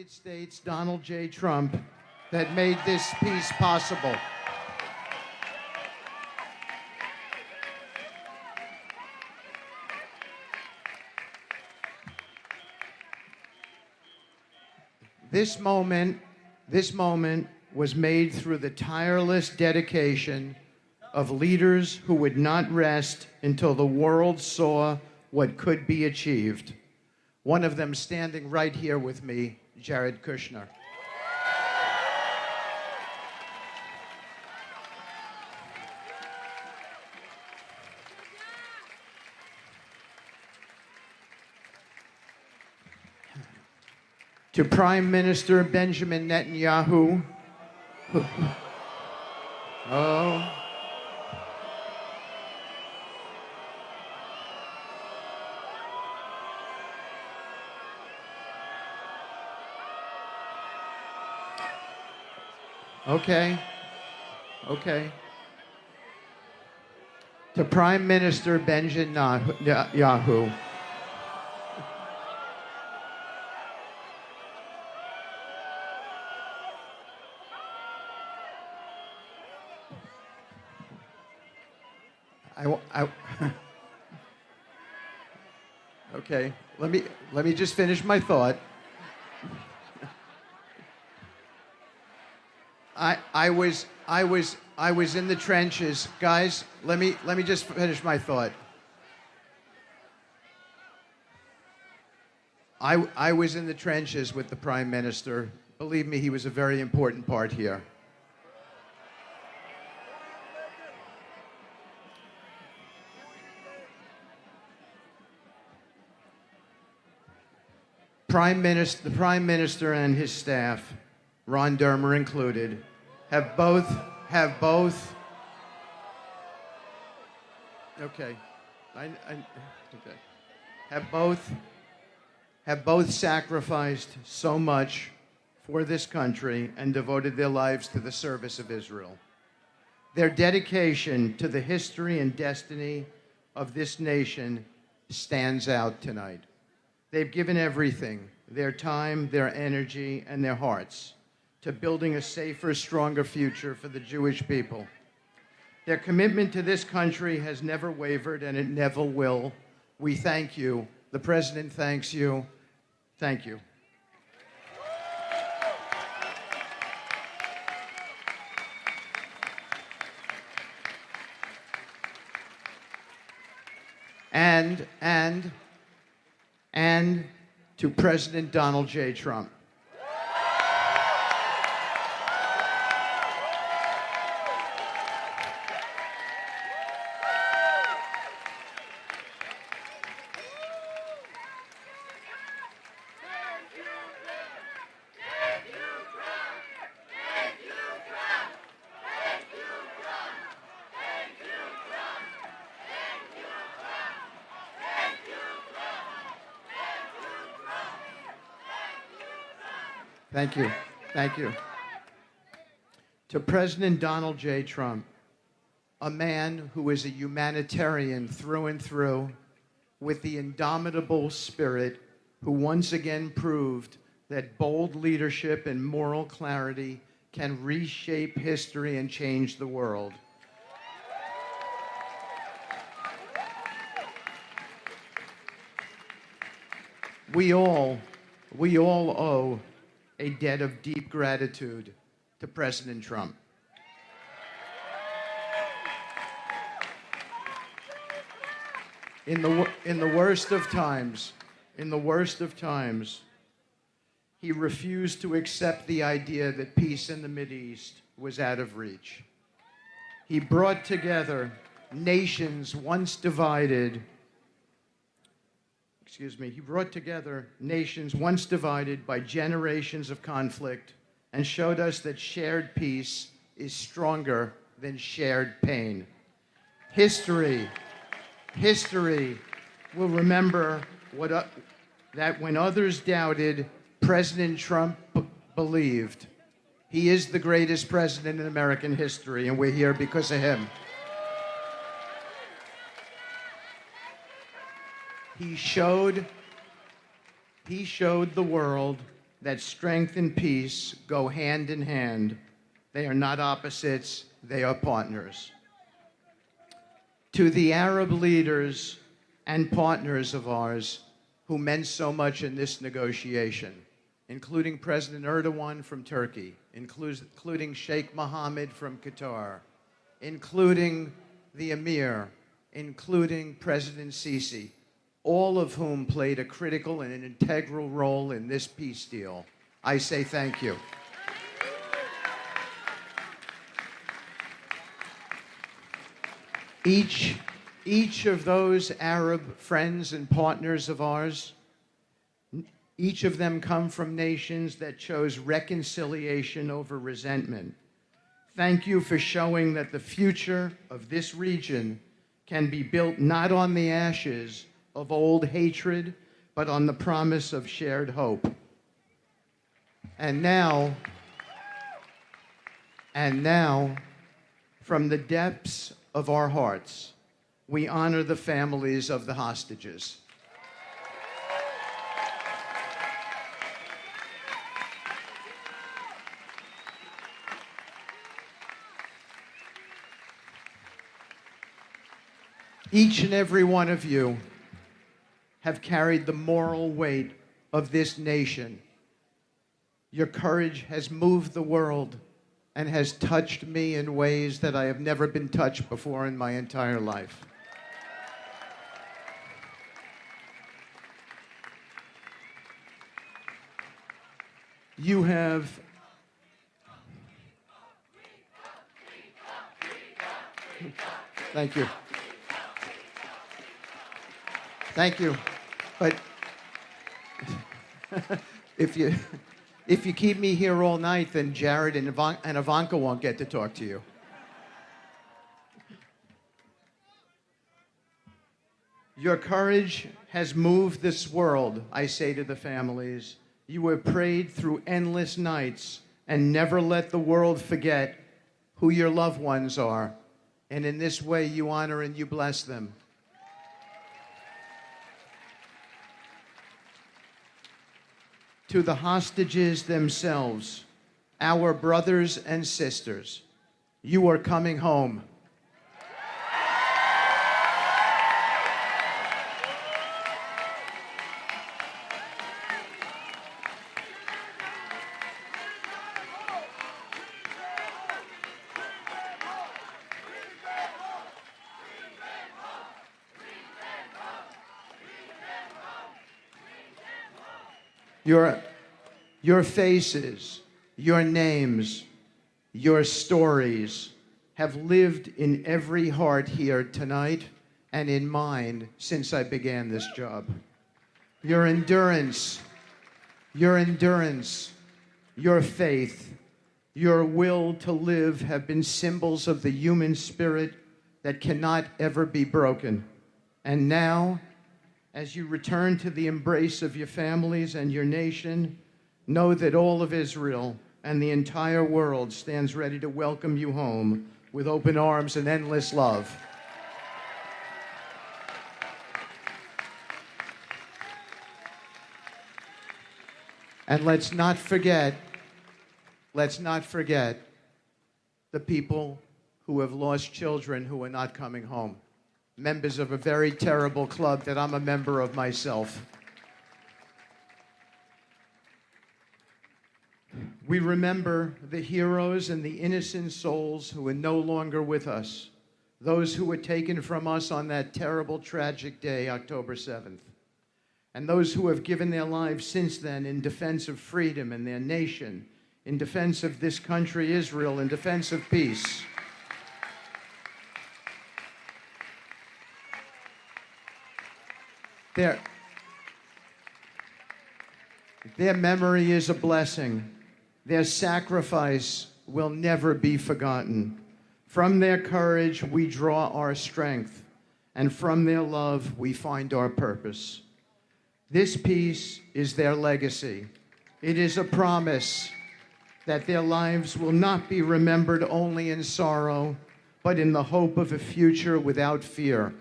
United States, Donald J. Trump, that made this peace possible. This moment was made through the tireless dedication of leaders who would not rest until the world saw what could be achieved. One of them standing right here with me, Jared Kushner. To Prime Minister Benjamin Netanyahu. Oh. Okay. To Prime Minister Benjamin Netanyahu. Okay, let me just finish my thought. I was in the trenches, guys. Let me just finish my thought. I was in the trenches with the Prime Minister. Believe me, he was a very important part here. The Prime Minister and his staff, Ron Dermer included, have both sacrificed so much for this country and devoted their lives to the service of Israel. Their dedication to the history and destiny of this nation stands out tonight. They've given everything, their time, their energy, and their hearts, to building a safer, stronger future for the Jewish people. Their commitment to this country has never wavered, and it never will. We thank you. The President thanks you. Thank you. And to President Donald J. Trump. Thank you. Thank you. To President Donald J. Trump, a man who is a humanitarian through and through, with the indomitable spirit, who once again proved that bold leadership and moral clarity can reshape history and change the world. We all owe a debt of deep gratitude to President Trump. In the worst of times, he refused to accept the idea that peace in the Middle East was out of reach. He brought together nations once divided by generations of conflict and showed us that shared peace is stronger than shared pain. History will remember that when others doubted, President Trump believed. He is the greatest president in American history, and we're here because of him. He showed the world that strength and peace go hand in hand. They are not opposites, they are partners. To the Arab leaders and partners of ours who meant so much in this negotiation, including President Erdogan from Turkey, including Sheikh Mohammed from Qatar, including the Emir, including President Sisi, all of whom played a critical and an integral role in this peace deal. I say thank you. Each of those Arab friends and partners of ours, each of them come from nations that chose reconciliation over resentment. Thank you for showing that the future of this region can be built not on the ashes of old hatred, but on the promise of shared hope. And now, from the depths of our hearts, we honor the families of the hostages. Each and every one of you have carried the moral weight of this nation. Your courage has moved the world and has touched me in ways that I have never been touched before in my entire life. You have Thank you. Thank you. But if you keep me here all night, then Jared and Ivanka won't get to talk to you. Your courage has moved this world, I say to the families. You have prayed through endless nights and never let the world forget who your loved ones are. And in this way, you honor and you bless them. To the hostages themselves, our brothers and sisters, you are coming home. Your faces, your names, your stories have lived in every heart here tonight and in mine since I began this job. Your endurance, your faith, your will to live have been symbols of the human spirit that cannot ever be broken. And now, as you return to the embrace of your families and your nation, know that all of Israel and the entire world stands ready to welcome you home with open arms and endless love. And let's not forget the people who have lost children who are not coming home. Members of a very terrible club that I'm a member of myself. We remember the heroes and the innocent souls who are no longer with us, those who were taken from us on that terrible, tragic day, October 7th, and those who have given their lives since then in defense of freedom and their nation, in defense of this country, Israel, in defense of peace. Their memory is a blessing. Their sacrifice will never be forgotten. From their courage, we draw our strength, and from their love, we find our purpose. This peace is their legacy. It is a promise that their lives will not be remembered only in sorrow, but in the hope of a future without fear.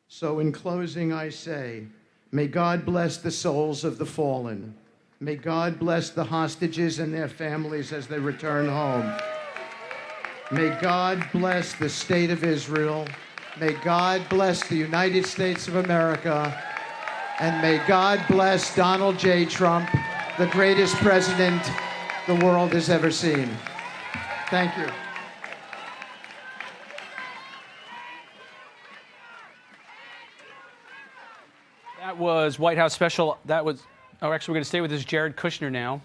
So in closing, I say, may God bless the souls of the fallen. May God bless the hostages and their families as they return home. May God bless the state of Israel. May God bless the United States of America. And may God bless Donald J. Trump, the greatest president the world has ever seen. Thank you. That was White House special. That was, oh, actually, we're going to stay with this Jared Kushner now.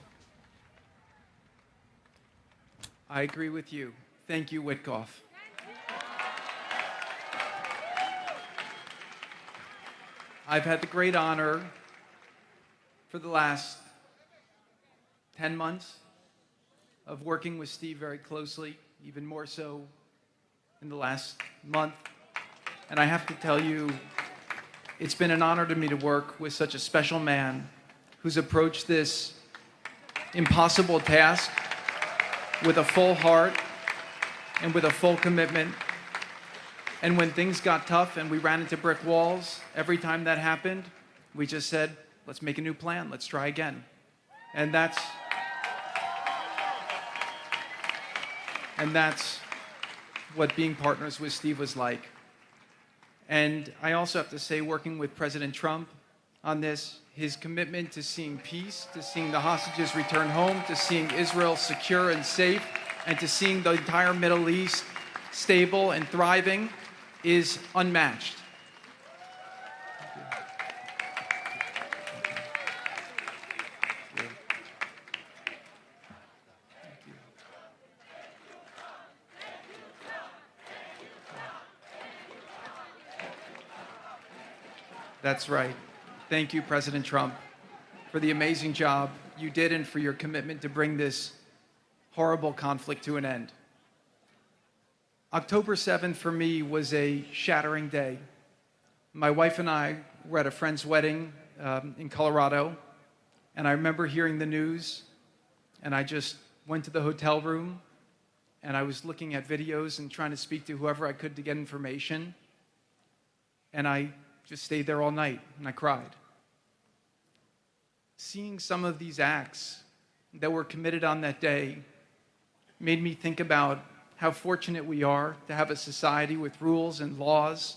I agree with you. Thank you, Witkoff. I've had the great honor for the last 10 months of working with Steve very closely, even more so in the last month. And I have to tell you, it's been an honor to me to work with such a special man who's approached this impossible task with a full heart and with a full commitment. And when things got tough and we ran into brick walls, every time that happened, we just said, let's make a new plan, let's try again. And that's what being partners with Steve was like. And I also have to say, working with President Trump on this, his commitment to seeing peace, to seeing the hostages return home, to seeing Israel secure and safe, and to seeing the entire Middle East stable and thriving is unmatched. That's right. Thank you, President Trump, for the amazing job you did and for your commitment to bring this horrible conflict to an end. October 7th for me was a shattering day. My wife and I were at a friend's wedding in Colorado, and I remember hearing the news, and I just went to the hotel room, and I was looking at videos and trying to speak to whoever I could to get information, and I just stayed there all night, and I cried. Seeing some of these acts that were committed on that day made me think about how fortunate we are to have a society with rules and laws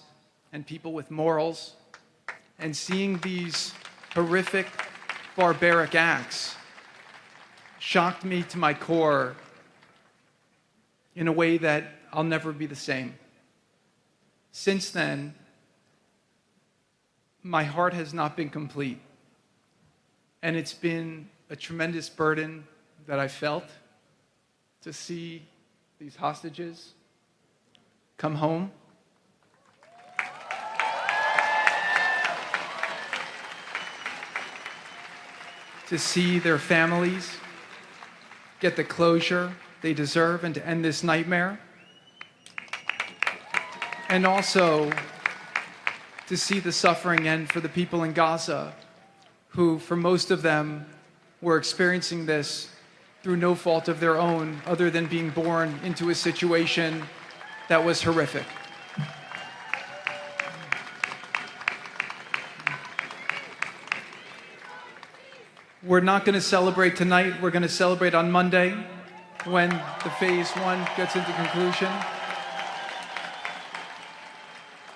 and people with morals. And seeing these horrific, barbaric acts shocked me to my core in a way that I'll never be the same. Since then, my heart has not been complete. And it's been a tremendous burden that I felt to see these hostages come home. To see their families get the closure they deserve and to end this nightmare. And also to see the suffering end for the people in Gaza who, for most of them, were experiencing this through no fault of their own other than being born into a situation that was horrific. We're not going to celebrate tonight. We're going to celebrate on Monday when the phase one gets into conclusion.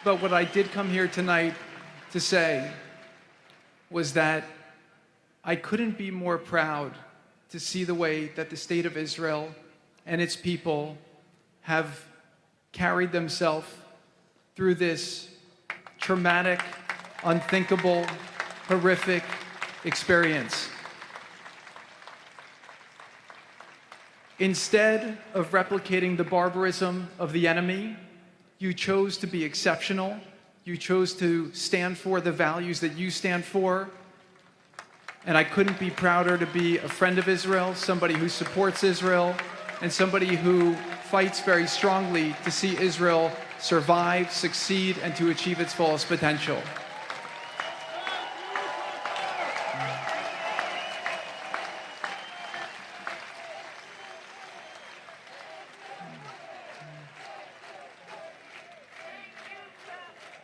But what I did come here tonight to say was that I couldn't be more proud to see the way that the state of Israel and its people have carried themselves through this traumatic, unthinkable, horrific experience. Instead of replicating the barbarism of the enemy, you chose to be exceptional. You chose to stand for the values that you stand for. And I couldn't be prouder to be a friend of Israel, somebody who supports Israel, and somebody who fights very strongly to see Israel survive, succeed, and to achieve its fullest potential.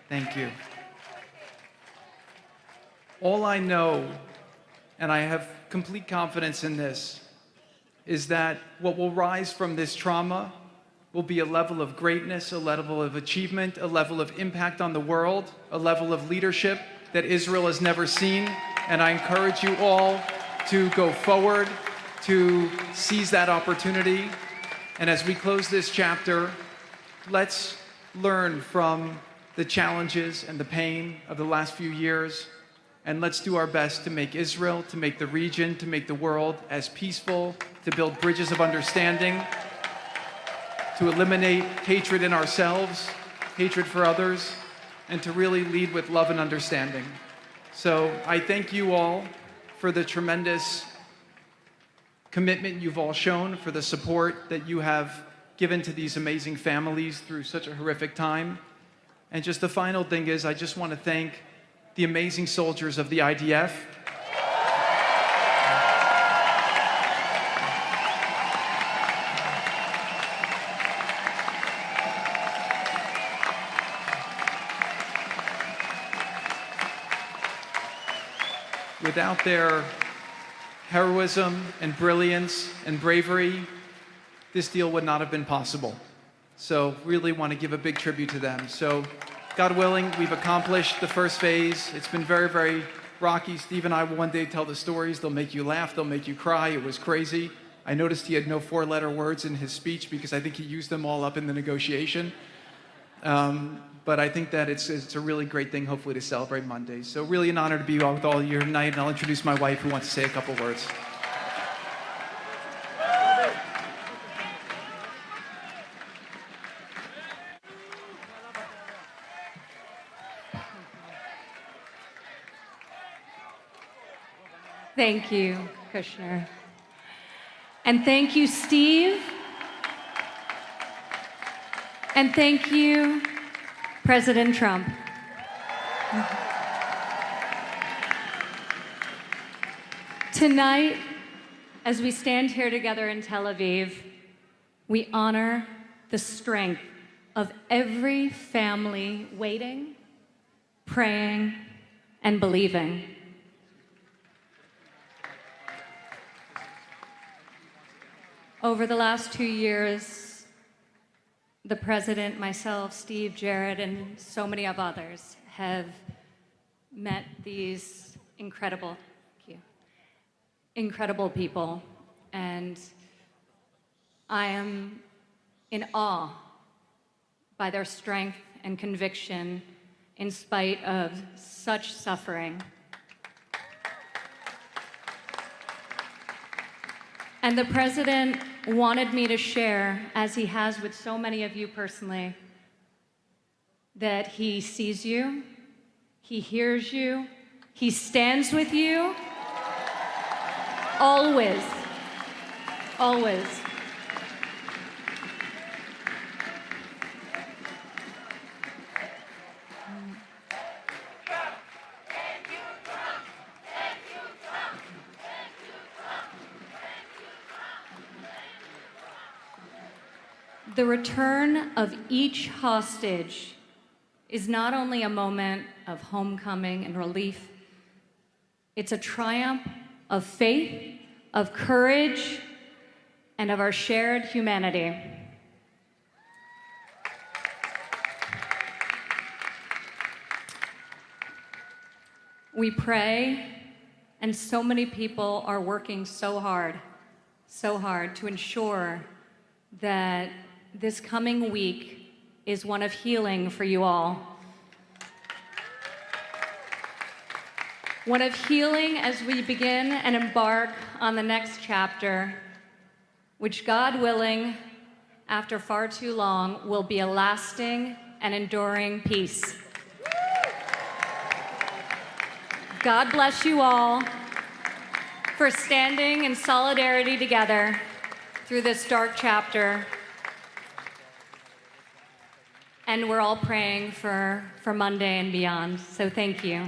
Thank you. All I know and I have complete confidence in this, is that what will rise from this trauma will be a level of greatness, a level of achievement, a level of impact on the world, a level of leadership that Israel has never seen. And I encourage you all to go forward, to seize that opportunity. And as we close this chapter, let's learn from the challenges and the pain of the last few years. And let's do our best to make Israel, to make the region, to make the world as peaceful, to build bridges of understanding, to eliminate hatred in ourselves, hatred for others, and to really lead with love and understanding. So I thank you all for the tremendous commitment you've all shown, for the support that you have given to these amazing families through such a horrific time. And just the final thing is, I just want to thank the amazing soldiers of the IDF. Without their heroism and brilliance and bravery, this deal would not have been possible. So really want to give a big tribute to them. So God willing, we've accomplished the first phase. It's been very, very rocky. Steve and I will one day tell the stories. They'll make you laugh. They'll make you cry. It was crazy. I noticed he had no four-letter words in his speech because I think he used them all up in the negotiation. But I think that it's a really great thing, hopefully, to celebrate Monday. So really an honor to be with all of you tonight, and I'll introduce my wife, who wants to say a couple words. Thank you, Kushner. And thank you, Steve. And thank you, President Trump. Tonight, as we stand here together in Tel Aviv, we honor the strength of every family waiting, praying, and believing. Over the last 2 years, the President, myself, Steve, Jared, and so many of others have met these incredible people, and I am in awe by their strength and conviction in spite of such suffering. And the President wanted me to share, as he has with so many of you personally, that he sees you, he hears you, he stands with you, always, always. The return of each hostage is not only a moment of homecoming and relief, it's a triumph of faith, of courage, and of our shared humanity. We pray, and so many people are working so hard to ensure that this coming week is one of healing for you all. One of healing as we begin and embark on the next chapter, which, God willing, after far too long, will be a lasting and enduring peace. God bless you all for standing in solidarity together through this dark chapter. And we're all praying for Monday and beyond. So thank you.